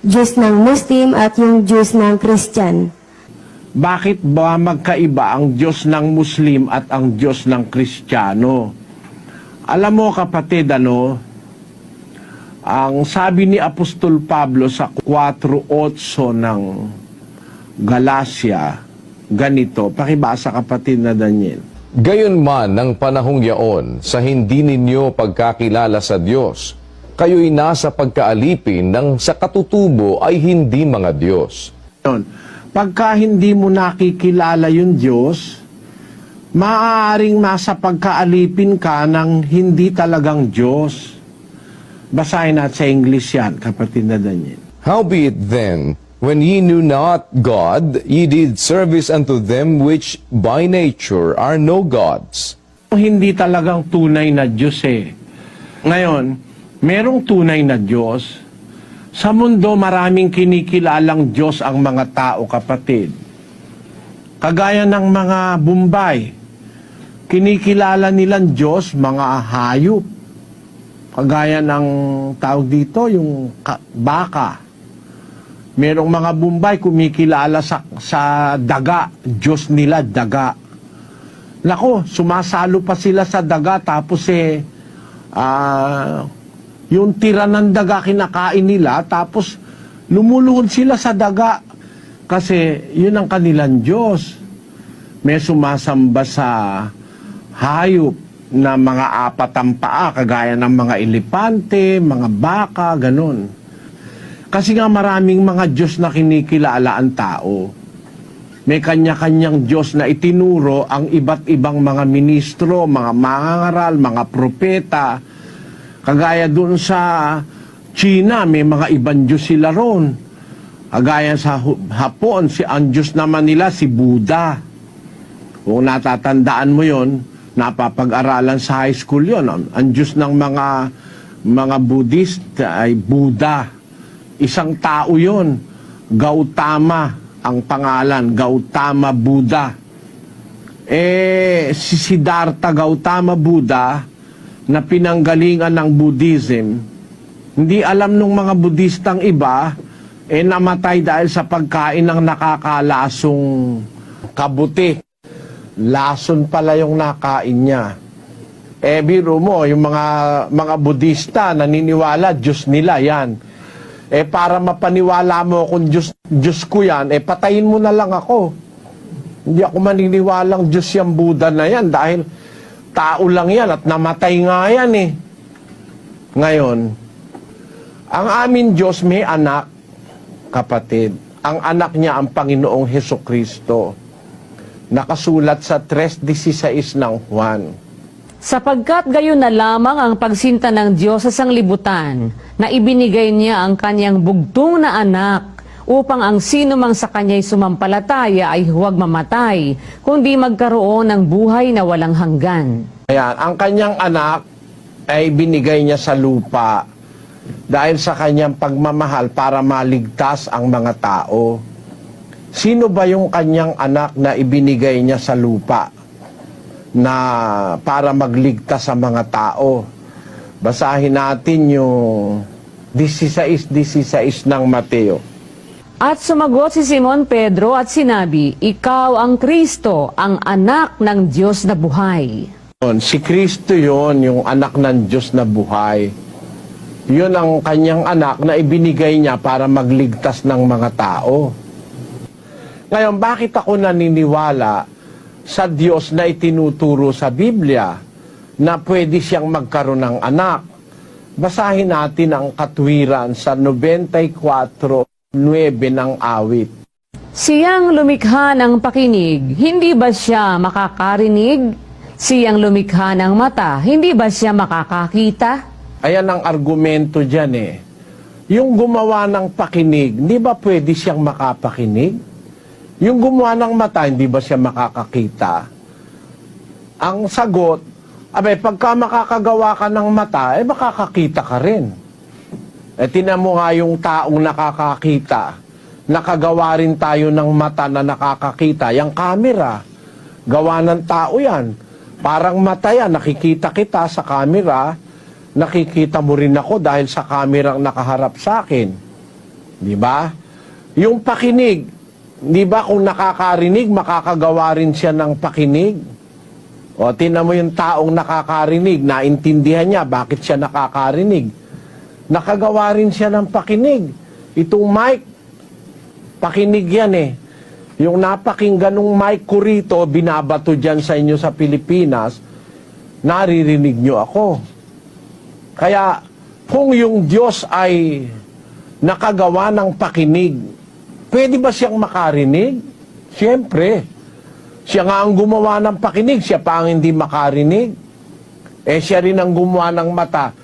Diyos ng Muslim at yung Diyos ng Christian. Bakit ba magkaiba ang Diyos ng Muslim at ang Diyos ng Kristiyano? Alam mo kapatid, ang sabi ni Apostol Pablo sa 4:8 ng Galacia, ganito, pakibasa kapatid na Daniel. Gayunman ng panahong yaon, sa hindi ninyo pagkakilala sa Diyos, kayo'y nasa pagkaalipin ng sa katutubo ay hindi mga Diyos. Pagka hindi mo nakikilala yung Diyos, maaaring nasa pagkaalipin ka ng hindi talagang Diyos. Basahin natin sa English yan, kapatid na Daniel. Howbeit then, when ye knew not God, ye did service unto them which by nature are no gods. Hindi talagang tunay na Diyos eh. Ngayon, merong tunay na Diyos. Sa mundo, maraming kinikilalang Diyos ang mga tao, kapatid. Kagaya ng mga Bombay, kinikilala nilang Diyos, mga hayop. Kagaya ng tawag dito, yung baka. Merong mga Bombay kumikilala sa daga, Diyos nila, daga. Nako, sumasalo pa sila sa daga, tapos yung tira ng daga kinakain nila, tapos lumuluhod sila sa daga. Kasi yun ang kanilang Diyos. May sumasamba sa hayop na mga apatang paa, kagaya ng mga elepante, mga baka, ganun. Kasi nga maraming mga Diyos na kinikilala ang tao. May kanya-kanyang Diyos na itinuro ang iba't ibang mga ministro, mga mangangaral, mga propeta. Kagaya doon sa China, may mga ibang Diyos sila ron. Kagaya sa Hapon, ang Diyos naman nila si Buddha. Kung natatandaan mo yon, napapag-aralan sa high school yon. Ang Diyos ng mga Buddhist ay Buddha. Isang tao yon, Gautama ang pangalan, Gautama Buddha. Si Siddhartha Gautama Buddha, na pinanggalingan ng Buddhism, hindi alam nung mga Buddhistang iba, namatay dahil sa pagkain ng nakakalasong kabuti. Lason pala yung nakain niya. Biro mo, yung mga Buddhista, naniniwala, Diyos nila yan. Para mapaniwala mo kung Diyos ko yan, patayin mo na lang ako. Hindi ako maniniwalang Diyos yung Buddha na yan, dahil tao lang yan at namatay nga yan eh. Ngayon, ang aming Diyos may anak, kapatid. Ang anak niya ang Panginoong Hesukristo. Nakasulat sa 3:16 ng Juan. Sapagkat gayon na lamang ang pagsinta ng Diyos sa sanglibutan, na ibinigay niya ang kanyang bugtong na anak, upang ang sino mang sa kanya'y sumampalataya ay huwag mamatay, kundi magkaroon ng buhay na walang hanggan. Ayan, ang kanyang anak ay binigay niya sa lupa dahil sa kanyang pagmamahal para maligtas ang mga tao. Sino ba yung kanyang anak na ibinigay niya sa lupa na para magligtas sa mga tao? Basahin natin yung 16:16 ng Mateo. At sumagot si Simon Pedro at sinabi, Ikaw ang Kristo, ang anak ng Diyos na buhay. Si Kristo yon, yung anak ng Diyos na buhay. Yun ang kanyang anak na ibinigay niya para magligtas ng mga tao. Ngayon, bakit ako naniniwala sa Diyos na itinuturo sa Biblia na pwede siyang magkaroon ng anak? Basahin natin ang katwiran sa 94:9 ng awit. Siyang lumikha ng pakinig, hindi ba siya makakarinig? Siyang lumikha ng mata, hindi ba siya makakakita? Ayan ang argumento dyan eh. Yung gumawa ng pakinig, hindi ba pwede siyang makapakinig? Yung gumawa ng mata, hindi ba siya makakakita? Ang sagot, pagka makakagawa ka ng mata, makakakita ka rin. Tinan mo nga yung taong nakakakita. Nakagawa rin tayo ng mata na nakakakita. Yung camera, gawa ng tao yan. Parang mata yan, nakikita kita sa camera, nakikita mo rin ako dahil sa camera ang nakaharap sa akin. Di ba? Yung pakinig, di ba kung nakakarinig, makakagawa rin siya ng pakinig? O, tinan mo yung taong nakakarinig, naintindihan niya bakit siya nakakarinig. Nakagawa rin siya ng pakinig. Itong mic, pakinig yan eh. Yung napakinggan ng mic ko rito, binabato dyan sa inyo sa Pilipinas, naririnig nyo ako. Kaya, kung yung Diyos ay nakagawa ng pakinig, pwede ba siyang makarinig? Siyempre. Siya nga ang gumawa ng pakinig, siya pa ang hindi makarinig. Eh siya rin ang gumawa ng mata,